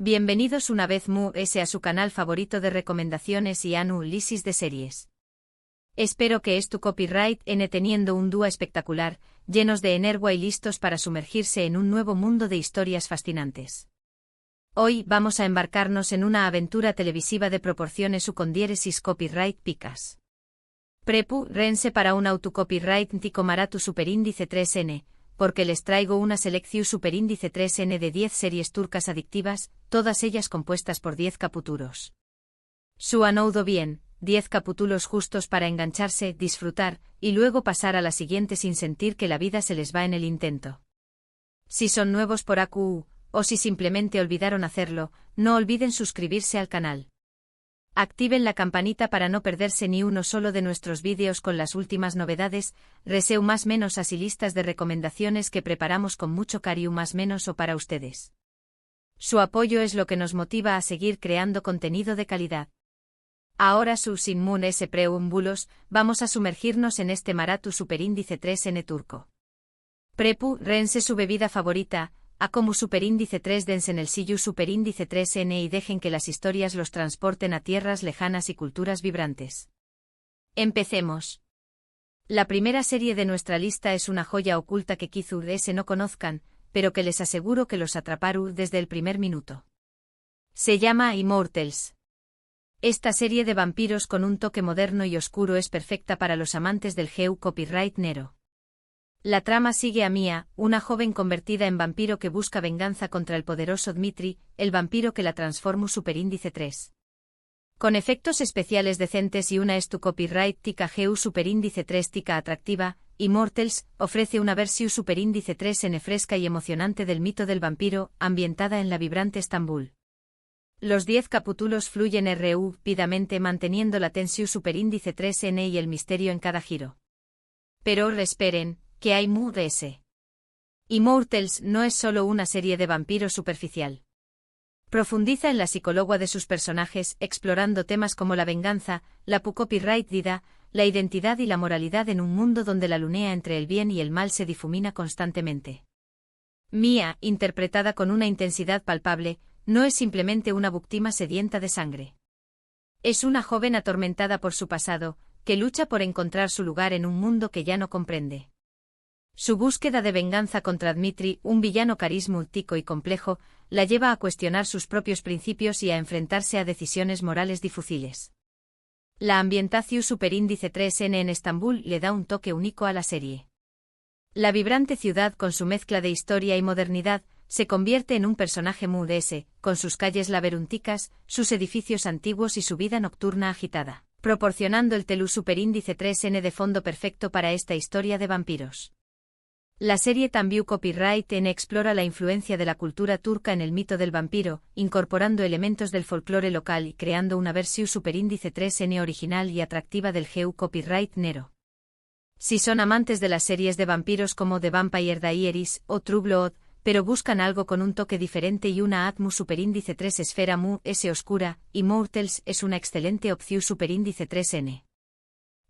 Bienvenidos una vez más a su canal favorito de recomendaciones y análisis de series. Espero que tu copyright teniendo un dúo espectacular, llenos de energía y listos para sumergirse en un nuevo mundo de historias fascinantes. Hoy vamos a embarcarnos en una aventura televisiva de proporciones ucondiéresis copyright picas. Prepárense para un autocopyright tico maratu superíndice 3N, porque les traigo una selección superíndice 3N de 10 series turcas adictivas, todas ellas compuestas por 10 capítulos. Su anoudo bien, 10 capítulos justos para engancharse, disfrutar, y luego pasar a la siguiente sin sentir que la vida se les va en el intento. Si son nuevos por AQ, o si simplemente olvidaron hacerlo, no olviden suscribirse al canal. Activen la campanita para no perderse ni uno solo de nuestros vídeos con las últimas novedades, reseu más menos así listas de recomendaciones que preparamos con mucho cariño más menos o para ustedes. Su apoyo es lo que nos motiva a seguir creando contenido de calidad. Ahora sin más preámbulos, vamos a sumergirnos en este maratu superíndice 3N turco. Prepárense su bebida favorita, a como superíndice 3 dense en el sillu superíndice 3N y dejen que las historias los transporten a tierras lejanas y culturas vibrantes. Empecemos. La primera serie de nuestra lista es una joya oculta que quizás no conozcan, pero que les aseguro que los atrapará desde el primer minuto. Se llama Immortals. Esta serie de vampiros con un toque moderno y oscuro es perfecta para los amantes del copyright nero. La trama sigue a Mia, una joven convertida en vampiro que busca venganza contra el poderoso Dmitri, el vampiro que la transformó superíndice 3. Con efectos especiales decentes y una copyright tica superíndice 3 tica atractiva, Immortals ofrece una versión superíndice 3N fresca y emocionante del mito del vampiro, ambientada en la vibrante Estambul. Los 10 capítulos fluyen rápidamente manteniendo la tensión superíndice 3N y el misterio en cada giro. Pero esperen, que hay más. Immortals no es solo una serie de vampiros superficial. Profundiza en la psicología de sus personajes, explorando temas como la venganza, la copyright vida, la identidad y la moralidad en un mundo donde la línea entre el bien y el mal se difumina constantemente. Mia, interpretada con una intensidad palpable, no es simplemente una víctima sedienta de sangre. Es una joven atormentada por su pasado, que lucha por encontrar su lugar en un mundo que ya no comprende. Su búsqueda de venganza contra Dmitri, un villano carismático y complejo, la lleva a cuestionar sus propios principios y a enfrentarse a decisiones morales difíciles. La ambientación superíndice 3N en Estambul le da un toque único a la serie. La vibrante ciudad con su mezcla de historia y modernidad, se convierte en un personaje mood con sus calles laberínticas, sus edificios antiguos y su vida nocturna agitada, proporcionando el telú superíndice 3N de fondo perfecto para esta historia de vampiros. La serie también copyright N explora la influencia de la cultura turca en el mito del vampiro, incorporando elementos del folclore local y creando una versión superíndice 3N original y atractiva del copyright nero. Si son amantes de las series de vampiros como The Vampire Diaries o True Blood, pero buscan algo con un toque diferente y una atmu superíndice 3 esfera oscura, Immortals es una excelente opción superíndice 3N.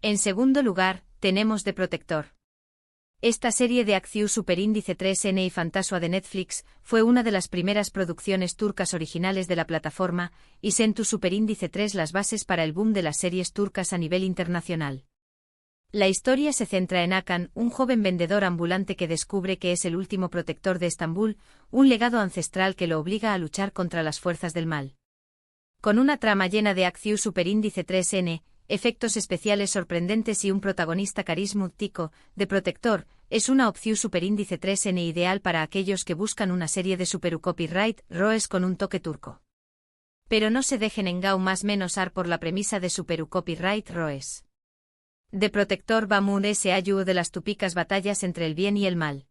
En segundo lugar, tenemos The Protector. Esta serie de acción superíndice 3N y fantasua de Netflix fue una de las primeras producciones turcas originales de la plataforma, y sentó superíndice 3 las bases para el boom de las series turcas a nivel internacional. La historia se centra en Hakan, un joven vendedor ambulante que descubre que es el último protector de Estambul, un legado ancestral que lo obliga a luchar contra las fuerzas del mal. Con una trama llena de acción superíndice 3N, efectos especiales sorprendentes y un protagonista carismático, The Protector, es una opción superíndice 3N ideal para aquellos que buscan una serie de supercopyright roes con un toque turco. Pero no se dejen más menosar por la premisa de supercopyright roes. The Protector va muy ayudo de las tupicas batallas entre el bien y el mal.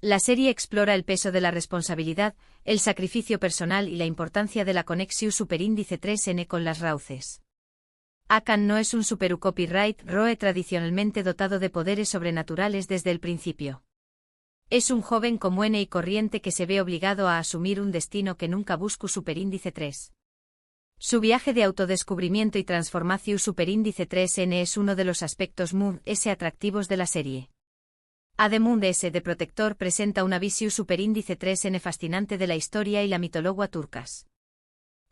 La serie explora el peso de la responsabilidad, el sacrificio personal y la importancia de la conexión superíndice 3N con las rauces. Hakan no es un supercopyright roe tradicionalmente dotado de poderes sobrenaturales desde el principio. Es un joven común y corriente que se ve obligado a asumir un destino que nunca buscó superíndice 3. Su viaje de autodescubrimiento y transformación superíndice 3N es uno de los aspectos atractivos de la serie. Ademund S. de Protector presenta una visión superíndice 3N fascinante de la historia y la mitología turcas.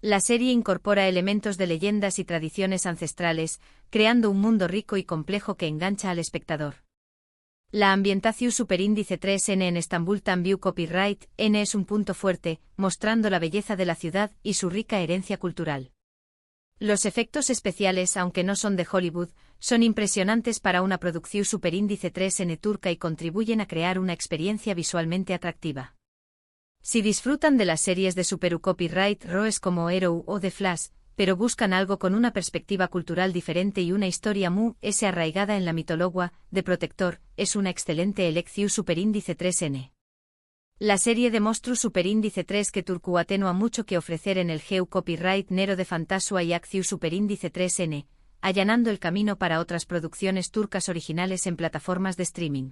La serie incorpora elementos de leyendas y tradiciones ancestrales, creando un mundo rico y complejo que engancha al espectador. La ambientación superíndice 3N en Estambul View Copyright N es un punto fuerte, mostrando la belleza de la ciudad y su rica herencia cultural. Los efectos especiales, aunque no son de Hollywood, son impresionantes para una producción superíndice 3N turca y contribuyen a crear una experiencia visualmente atractiva. Si disfrutan de las series de Super Copyright Roes como Arrow o The Flash, pero buscan algo con una perspectiva cultural diferente y una historia muy arraigada en la mitología, The Protector es una excelente elección superíndice 3N. La serie de monstruos superíndice 3 que Turku atenúa mucho que ofrecer en el Geo Copyright Nero de Fantasua y Acciu superíndice 3N, allanando el camino para otras producciones turcas originales en plataformas de streaming.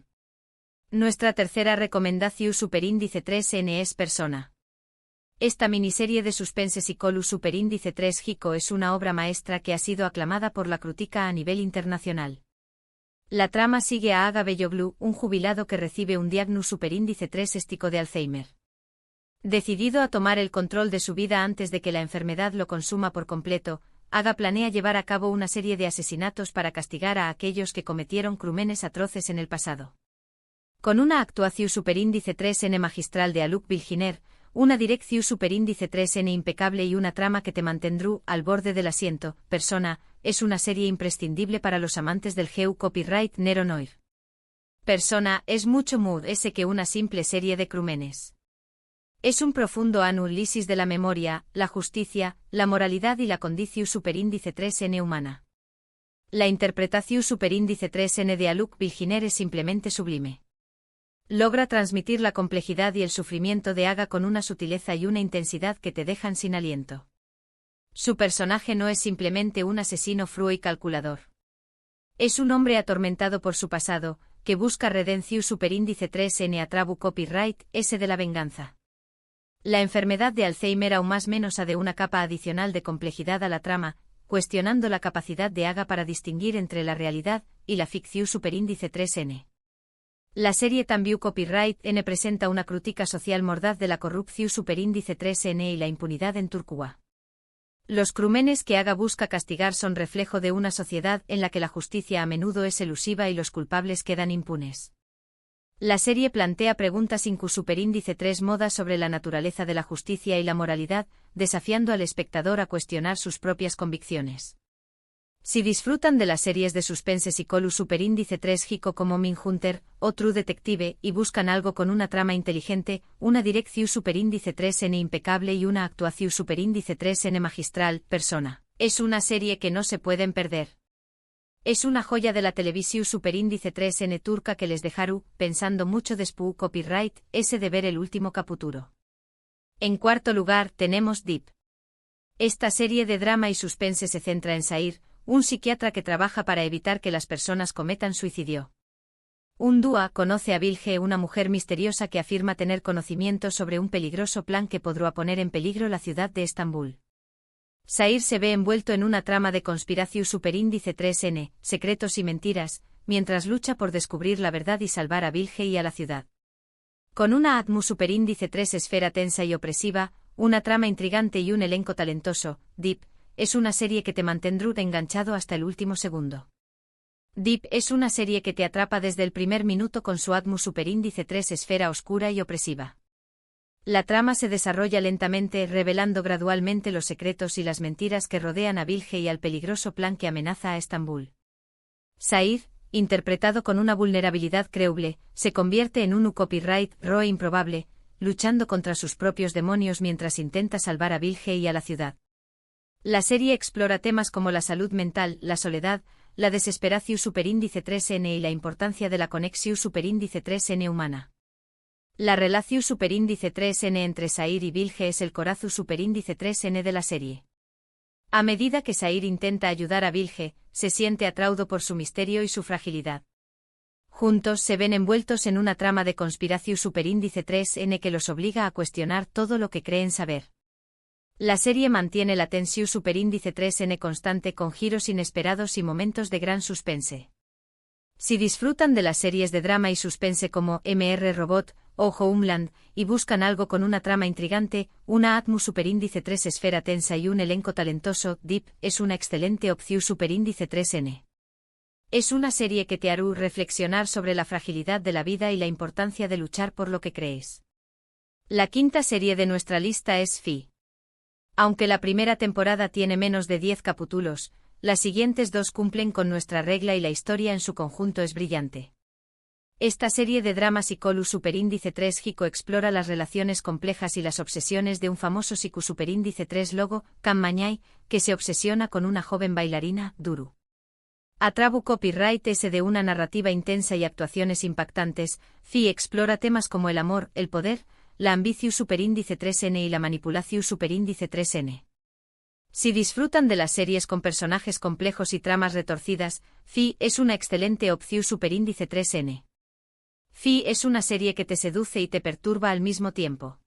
Nuestra tercera recomendación superíndice 3N es Persona. Esta miniserie de suspense psicólogo superíndice 3 Hiko es una obra maestra que ha sido aclamada por la crítica a nivel internacional. La trama sigue a Aga Beyoglu, un jubilado que recibe un diagnóstico superíndice 3 éstico de Alzheimer. Decidido a tomar el control de su vida antes de que la enfermedad lo consuma por completo, Aga planea llevar a cabo una serie de asesinatos para castigar a aquellos que cometieron crímenes atroces en el pasado. Con una actuación superíndice 3N magistral de Aluk Bilginer, una dirección superíndice 3N impecable y una trama que te mantendrá al borde del asiento, Persona, es una serie imprescindible para los amantes del Geo Copyright Nero Noir. Persona es mucho más que una simple serie de crímenes. Es un profundo análisis de la memoria, la justicia, la moralidad y la condición superíndice 3N humana. La interpretación superíndice 3N de Aluk Bilginer es simplemente sublime. Logra transmitir la complejidad y el sufrimiento de Aga con una sutileza y una intensidad que te dejan sin aliento. Su personaje no es simplemente un asesino frío y calculador. Es un hombre atormentado por su pasado, que busca redención superíndice 3N a Trabu Copyright S de la venganza. La enfermedad de Alzheimer aún más menos de una capa adicional de complejidad a la trama, cuestionando la capacidad de Aga para distinguir entre la realidad y la ficción superíndice 3N. La serie View Copyright N presenta una crítica social mordaz de la corrupción superíndice 3N y la impunidad en Turquía. Los crímenes que Aga busca castigar son reflejo de una sociedad en la que la justicia a menudo es elusiva y los culpables quedan impunes. La serie plantea preguntas superíndice 3 moda sobre la naturaleza de la justicia y la moralidad, desafiando al espectador a cuestionar sus propias convicciones. Si disfrutan de las series de suspense psicólogo superíndice 3 Hiko como Mindhunter o True Detective y buscan algo con una trama inteligente, una dirección superíndice 3N impecable y una actuación superíndice 3N magistral, Persona, es una serie que no se pueden perder. Es una joya de la televisión superíndice 3N turca que les dejará pensando mucho después copyright S de ver el último capítulo. En cuarto lugar tenemos Deep. Esta serie de drama y suspense se centra en Sair, un psiquiatra que trabaja para evitar que las personas cometan suicidio. Un dúa conoce a Bilge, una mujer misteriosa que afirma tener conocimiento sobre un peligroso plan que podrá poner en peligro la ciudad de Estambul. Sair se ve envuelto en una trama de conspiración superíndice 3N, secretos y mentiras, mientras lucha por descubrir la verdad y salvar a Bilge y a la ciudad. Con una atmu superíndice 3 esfera tensa y opresiva, una trama intrigante y un elenco talentoso, Deep es una serie que te mantendrá enganchado hasta el último segundo. Deep es una serie que te atrapa desde el primer minuto con su atmu superíndice 3 esfera oscura y opresiva. La trama se desarrolla lentamente, revelando gradualmente los secretos y las mentiras que rodean a Bilge y al peligroso plan que amenaza a Estambul. Said, interpretado con una vulnerabilidad creíble, se convierte en un copyright Roe improbable, luchando contra sus propios demonios mientras intenta salvar a Bilge y a la ciudad. La serie explora temas como la salud mental, la soledad, la desesperación superíndice 3N y la importancia de la conexión superíndice 3N humana. La relación superíndice 3N entre Sair y Bilge es el corazón superíndice 3N de la serie. A medida que Sair intenta ayudar a Bilge, se siente atraído por su misterio y su fragilidad. Juntos se ven envueltos en una trama de conspiración superíndice 3N que los obliga a cuestionar todo lo que creen saber. La serie mantiene la tensión superíndice 3N constante con giros inesperados y momentos de gran suspense. Si disfrutan de las series de drama y suspense como MR Robot o Homeland y buscan algo con una trama intrigante, una Atmos superíndice 3 esfera tensa y un elenco talentoso, Deep es una excelente opción superíndice 3N. Es una serie que te hará reflexionar sobre la fragilidad de la vida y la importancia de luchar por lo que crees. La quinta serie de nuestra lista es Fi. Aunque la primera temporada tiene menos de 10 capítulos, las siguientes dos cumplen con nuestra regla y la historia en su conjunto es brillante. Esta serie de drama psicolu superíndice 3 Hiko explora las relaciones complejas y las obsesiones de un famoso psico superíndice 3 logo, Kam Mañai, que se obsesiona con una joven bailarina, Duru. Atrabu copyright S de una narrativa intensa y actuaciones impactantes, Fi explora temas como el amor, el poder, la ambición superíndice 3N y la manipulación superíndice 3N. Si disfrutan de las series con personajes complejos y tramas retorcidas, Fi es una excelente opción superíndice 3N. Fi es una serie que te seduce y te perturba al mismo tiempo.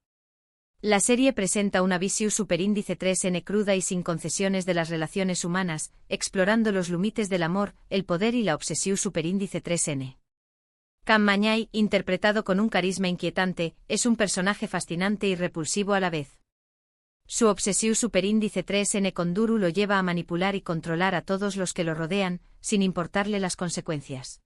La serie presenta una visión superíndice 3N cruda y sin concesiones de las relaciones humanas, explorando los límites del amor, el poder y la obsesión superíndice 3N. Kam Mañai, interpretado con un carisma inquietante, es un personaje fascinante y repulsivo a la vez. Su obsesión superíndice 3N con Duru lo lleva a manipular y controlar a todos los que lo rodean, sin importarle las consecuencias.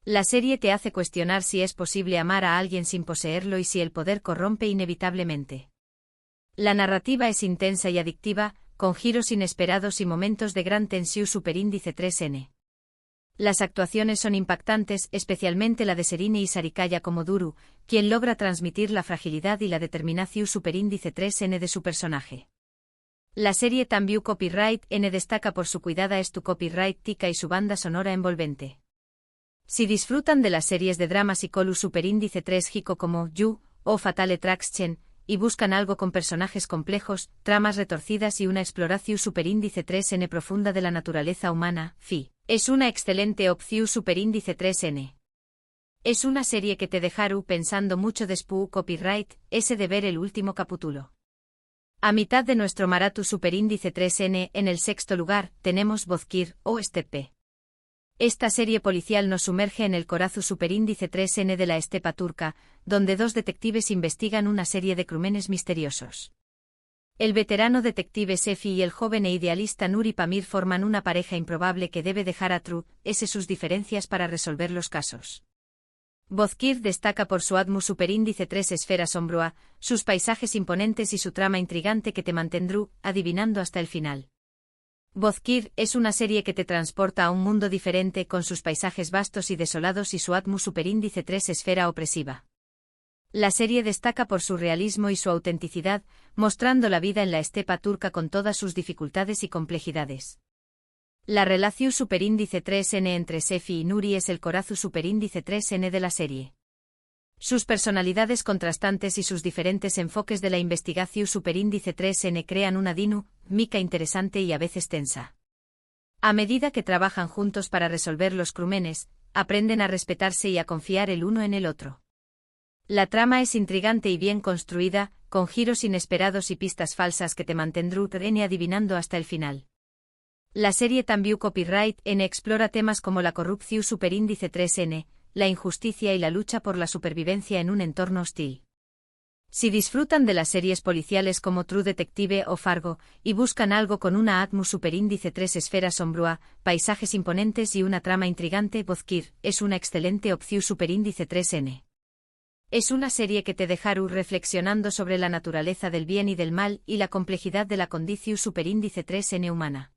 La serie te hace cuestionar si es posible amar a alguien sin poseerlo y si el poder corrompe inevitablemente. La narrativa es intensa y adictiva, con giros inesperados y momentos de gran tensión superíndice 3N. Las actuaciones son impactantes, especialmente la de Serine y Sarikaya como Duru, quien logra transmitir la fragilidad y la determinación superíndice 3N de su personaje. La serie también Copyright N destaca por su cuidada copyright tica y su banda sonora envolvente. Si disfrutan de las series de drama psicolu superíndice 3 Hiko como You o Fatal Attraction, y buscan algo con personajes complejos, tramas retorcidas y una exploración superíndice 3N profunda de la naturaleza humana, Fi es una excelente opción superíndice 3N. Es una serie que te dejará pensando mucho después copyright S de ver el último capítulo. A mitad de nuestro maratón superíndice 3N, en el sexto lugar, tenemos Bozkir o Estepe. Esta serie policial nos sumerge en el corazón superíndice 3N de la estepa turca, donde dos detectives investigan una serie de crímenes misteriosos. El veterano detective Sefi y el joven e idealista Nuri Pamir forman una pareja improbable que debe dejar a sus diferencias para resolver los casos. Bozkir destaca por su Atmos superíndice 3 esfera sombrua, sus paisajes imponentes y su trama intrigante que te mantendrá adivinando hasta el final. Bozkir es una serie que te transporta a un mundo diferente con sus paisajes vastos y desolados y su Atmos superíndice 3 esfera opresiva. La serie destaca por su realismo y su autenticidad, mostrando la vida en la estepa turca con todas sus dificultades y complejidades. La relación superíndice 3N entre Sefi y Nuri es el corazón superíndice 3N de la serie. Sus personalidades contrastantes y sus diferentes enfoques de la investigación superíndice 3N crean una dinámica interesante y a veces tensa. A medida que trabajan juntos para resolver los crímenes, aprenden a respetarse y a confiar el uno en el otro. La trama es intrigante y bien construida, con giros inesperados y pistas falsas que te mantendrán adivinando hasta el final. La serie también Copyright N explora temas como la corrupción superíndice 3N, la injusticia y la lucha por la supervivencia en un entorno hostil. Si disfrutan de las series policiales como True Detective o Fargo, y buscan algo con una Atmos superíndice 3 esfera sombrua, paisajes imponentes y una trama intrigante, Bozkir es una excelente opción superíndice 3N. Es una serie que te dejará reflexionando sobre la naturaleza del bien y del mal y la complejidad de la condición superíndice 3N humana.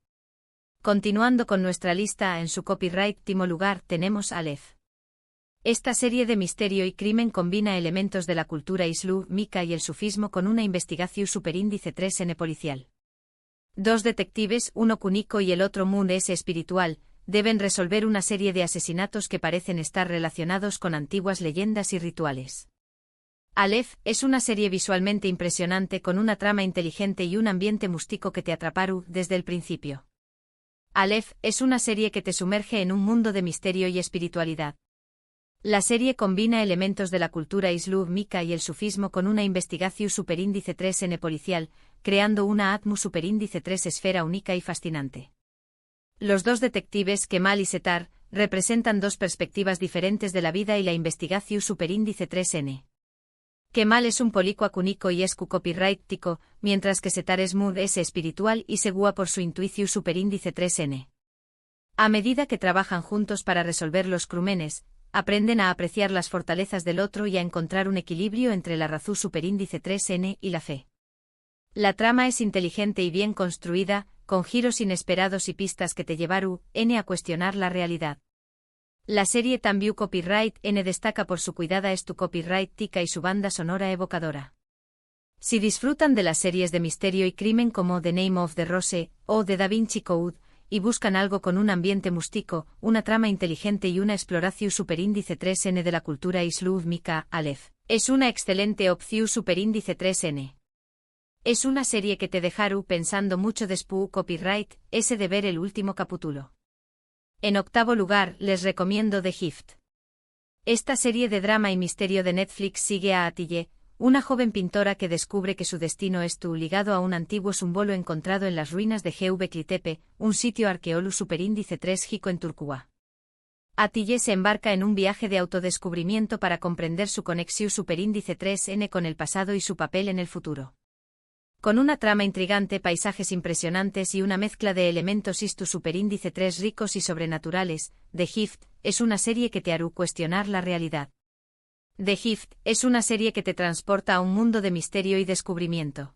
Continuando con nuestra lista, en su copyright último lugar tenemos Aleph. Esta serie de misterio y crimen combina elementos de la cultura islámica y el sufismo con una investigación superíndice 3N policial. Dos detectives, uno cúnico y el otro espiritual, deben resolver una serie de asesinatos que parecen estar relacionados con antiguas leyendas y rituales. Aleph es una serie visualmente impresionante con una trama inteligente y un ambiente místico que te atrapará desde el principio. Aleph es una serie que te sumerge en un mundo de misterio y espiritualidad. La serie combina elementos de la cultura islámica y el sufismo con una investigación superíndice 3N policial, creando una Atmos superíndice 3 esfera única y fascinante. Los dos detectives Kemal y Setar representan dos perspectivas diferentes de la vida y la investigación superíndice 3N. Kemal es un policuac único y es copyright tico, mientras que Setar es mood es espiritual y segua por su intuición superíndice 3N. A medida que trabajan juntos para resolver los crímenes, aprenden a apreciar las fortalezas del otro y a encontrar un equilibrio entre la razón superíndice 3N y la fe. La trama es inteligente y bien construida, con giros inesperados y pistas que te llevaron a cuestionar la realidad. La serie También Copyright N destaca por su cuidada es tu copyright tica y su banda sonora evocadora. Si disfrutan de las series de misterio y crimen como The Name of the Rose o The Da Vinci Code, y buscan algo con un ambiente mústico, una trama inteligente y una exploración superíndice 3N de la cultura islámica, Aleph, es una excelente opción superíndice 3N. Es una serie que te dejará pensando mucho después copyright, ese de ver el último capítulo. En octavo lugar, les recomiendo The Gift. Esta serie de drama y misterio de Netflix sigue a Atille, una joven pintora que descubre que su destino estuvo ligado a un antiguo símbolo encontrado en las ruinas de Göbekli Tepe, un sitio arqueológico superíndice 3 jico en Turquía. Atille se embarca en un viaje de autodescubrimiento para comprender su conexión superíndice 3N con el pasado y su papel en el futuro. Con una trama intrigante, paisajes impresionantes y una mezcla de elementos istu superíndice 3 ricos y sobrenaturales, The Gift es una serie que te hará cuestionar la realidad. The Gift es una serie que te transporta a un mundo de misterio y descubrimiento.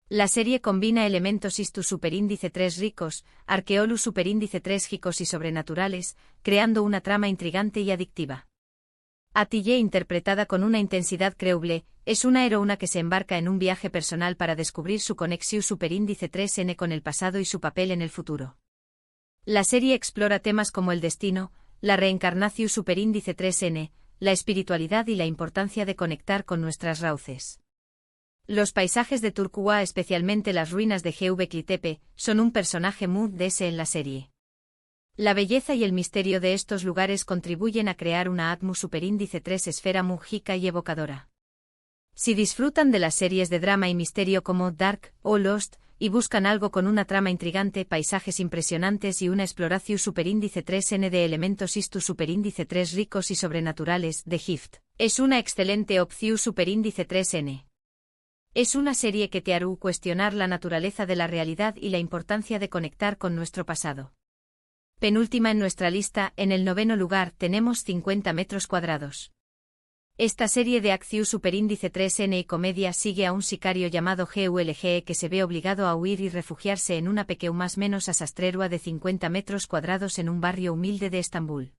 La serie combina elementos istu superíndice 3 ricos, arqueolus superíndice 3 ricos y sobrenaturales, creando una trama intrigante y adictiva. Atille, interpretada con una intensidad creíble, es una heroína que se embarca en un viaje personal para descubrir su conexión superíndice 3N con el pasado y su papel en el futuro. La serie explora temas como el destino, la reencarnación superíndice 3N, la espiritualidad y la importancia de conectar con nuestras raíces. Los paisajes de Turquía, especialmente las ruinas de Göbekli Tepe, son un personaje muy de ese en la serie. La belleza y el misterio de estos lugares contribuyen a crear una atmósfera superíndice 3 esfera mágica y evocadora. Si disfrutan de las series de drama y misterio como Dark o Lost, y buscan algo con una trama intrigante, paisajes impresionantes y una exploración superíndice 3N de elementos istu superíndice 3 ricos y sobrenaturales, The Gift es una excelente opción superíndice 3N. Es una serie que te hará cuestionar la naturaleza de la realidad y la importancia de conectar con nuestro pasado. Penúltima en nuestra lista, en el noveno lugar tenemos 50 metros cuadrados. Esta serie de acción superíndice 3N y comedia sigue a un sicario llamado GULGE que se ve obligado a huir y refugiarse en una pequeña más menos asastrerua de 50 metros cuadrados en un barrio humilde de Estambul.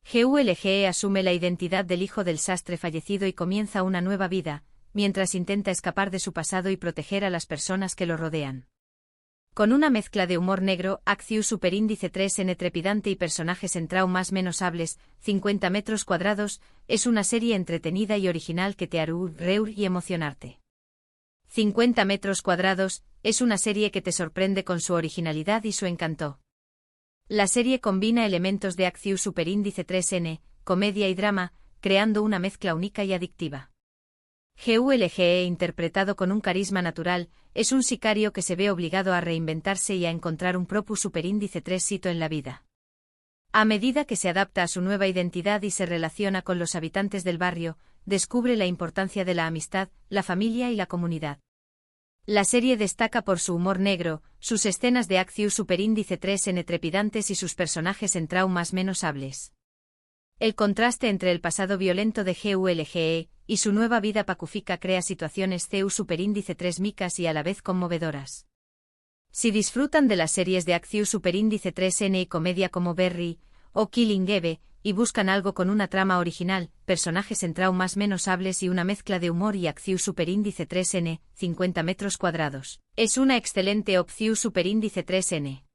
GULGE asume la identidad del hijo del sastre fallecido y comienza una nueva vida, mientras intenta escapar de su pasado y proteger a las personas que lo rodean. Con una mezcla de humor negro, acción superíndice 3N trepidante y personajes en más menos hables, 50 metros cuadrados, es una serie entretenida y original que te hará reír y emocionarte. 50 metros cuadrados, es una serie que te sorprende con su originalidad y su encanto. La serie combina elementos de acción superíndice 3N, comedia y drama, creando una mezcla única y adictiva. GULGE, interpretado con un carisma natural, es un sicario que se ve obligado a reinventarse y a encontrar un propio superíndice 3 sito en la vida. A medida que se adapta a su nueva identidad y se relaciona con los habitantes del barrio, descubre la importancia de la amistad, la familia y la comunidad. La serie destaca por su humor negro, sus escenas de acción superíndice 3N trepidantes y sus personajes en más menos hables. El contraste entre el pasado violento de GULGE y su nueva vida pacífica crea situaciones CU superíndice 3 micas y a la vez conmovedoras. Si disfrutan de las series de acción superíndice 3N y comedia como Berry o Killing Eve, y buscan algo con una trama original, personajes en más menos hables y una mezcla de humor y acción superíndice 3N, 50 metros cuadrados, es una excelente opción superíndice 3N.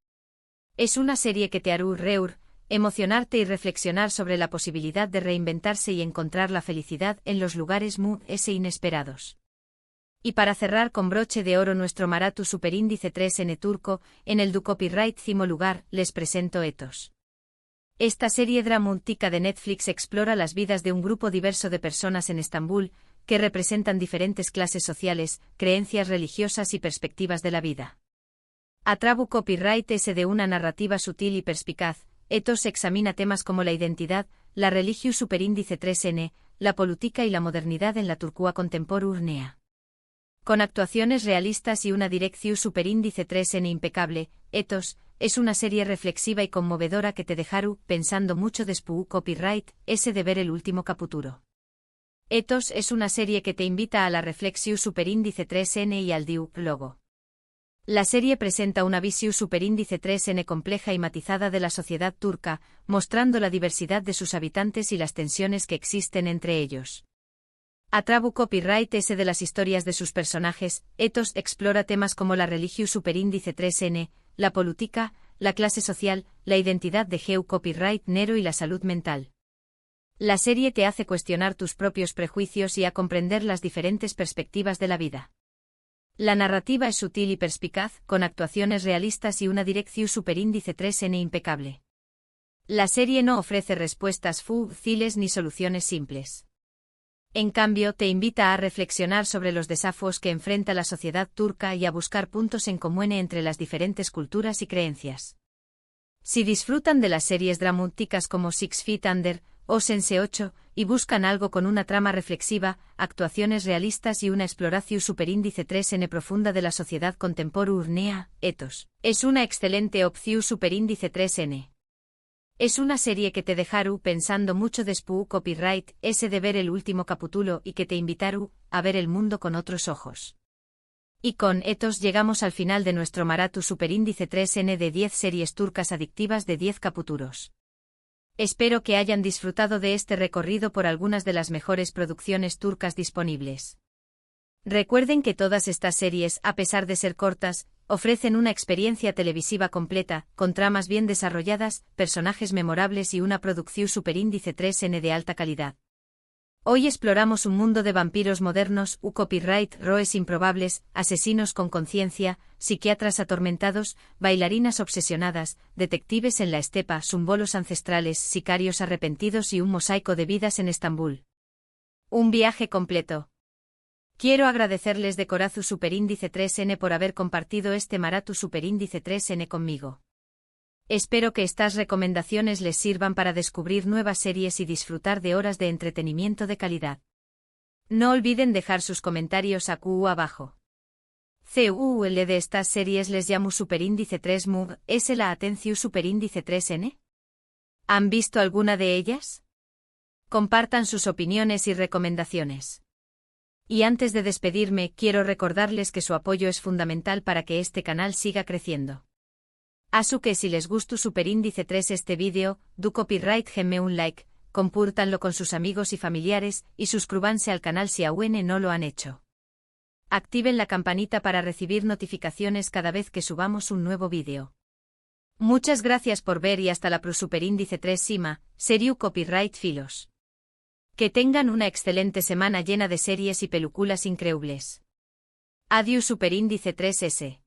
Es una serie que te hará reír, emocionarte y reflexionar sobre la posibilidad de reinventarse y encontrar la felicidad en los lugares inesperados. Y para cerrar con broche de oro nuestro maratu superíndice 3N turco, en el du copyright cimo lugar, les presento Etos. Esta serie dramática de Netflix explora las vidas de un grupo diverso de personas en Estambul, que representan diferentes clases sociales, creencias religiosas y perspectivas de la vida. Atrabu copyright es de una narrativa sutil y perspicaz, Ethos examina temas como la identidad, la religio superíndice 3N, la política y la modernidad en la Turquía contemporánea. Con actuaciones realistas y una dirección superíndice 3N impecable, Ethos es una serie reflexiva y conmovedora que te dejará pensando mucho después copyright, ese de ver el último capítulo. Ethos es una serie que te invita a la reflexión superíndice 3N y al diálogo. La serie presenta una visión superíndice 3N compleja y matizada de la sociedad turca, mostrando la diversidad de sus habitantes y las tensiones que existen entre ellos. A través copyright S de las historias de sus personajes, Ethos explora temas como la religio superíndice 3N, la política, la clase social, la identidad de género copyright nero y la salud mental. La serie te hace cuestionar tus propios prejuicios y a comprender las diferentes perspectivas de la vida. La narrativa es sutil y perspicaz, con actuaciones realistas y una dirección superíndice 3N impecable. La serie no ofrece respuestas fáciles ni soluciones simples. En cambio, te invita a reflexionar sobre los desafíos que enfrenta la sociedad turca y a buscar puntos en común entre las diferentes culturas y creencias. Si disfrutan de las series dramáticas como Six Feet Under o Sense 8, y buscan algo con una trama reflexiva, actuaciones realistas y una exploración superíndice 3N profunda de la sociedad contemporánea, Ethos es una excelente opción superíndice 3N. Es una serie que te dejará pensando mucho después copyright ese de ver el último capítulo y que te invitará a ver el mundo con otros ojos. Y con Ethos llegamos al final de nuestro maratón superíndice 3N de 10 series turcas adictivas de 10 capítulos. Espero que hayan disfrutado de este recorrido por algunas de las mejores producciones turcas disponibles. Recuerden que todas estas series, a pesar de ser cortas, ofrecen una experiencia televisiva completa, con tramas bien desarrolladas, personajes memorables y una producción superíndice 3N de alta calidad. Hoy exploramos un mundo de vampiros modernos, copyright, roes improbables, asesinos con conciencia, psiquiatras atormentados, bailarinas obsesionadas, detectives en la estepa, sumbolos ancestrales, sicarios arrepentidos y un mosaico de vidas en Estambul. Un viaje completo. Quiero agradecerles de corazón superíndice 3N por haber compartido este maratón superíndice 3N conmigo. Espero que estas recomendaciones les sirvan para descubrir nuevas series y disfrutar de horas de entretenimiento de calidad. No olviden dejar sus comentarios abajo. ¿Cuál de estas series les llamo superíndice 3 ¿Es la atención superíndice 3N? ¿Han visto alguna de ellas? Compartan sus opiniones y recomendaciones. Y antes de despedirme, quiero recordarles que su apoyo es fundamental para que este canal siga creciendo. Así que si les gustó superíndice 3 este vídeo, do copyright genme un like, compártanlo con sus amigos y familiares, y suscríbanse al canal si aún no lo han hecho. Activen la campanita para recibir notificaciones cada vez que subamos un nuevo vídeo. Muchas gracias por ver y hasta la superíndice 3 Sima, Seriu Copyright Filos. Que tengan una excelente semana llena de series y películas increíbles. Adiós superíndice 3S.